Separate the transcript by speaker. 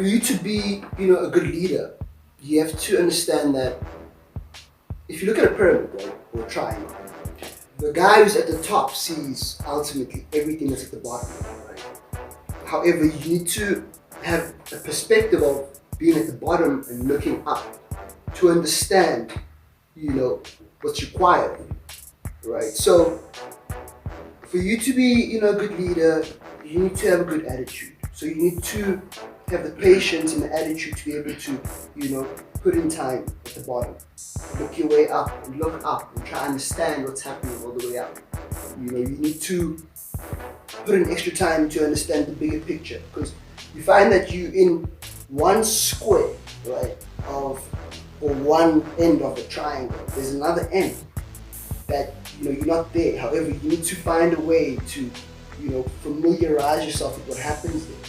Speaker 1: for you to be, a good leader, you have to understand that if you look at a pyramid, right, or a triangle, the guy who's at the top sees ultimately everything that's at the bottom, right? However, you need to have a perspective of being at the bottom and looking up to understand, what's required, right? So, for you to be, a good leader, you need to have a good attitude. So you need to have the patience and the attitude to be able to, put in time at the bottom. Look your way up and look up and try to understand what's happening all the way up. You need to put in extra time to understand the bigger picture, because you find that you in one square, right, or one end of the triangle, there's another end that you're not there. However, you need to find a way to familiarize yourself with what happens there.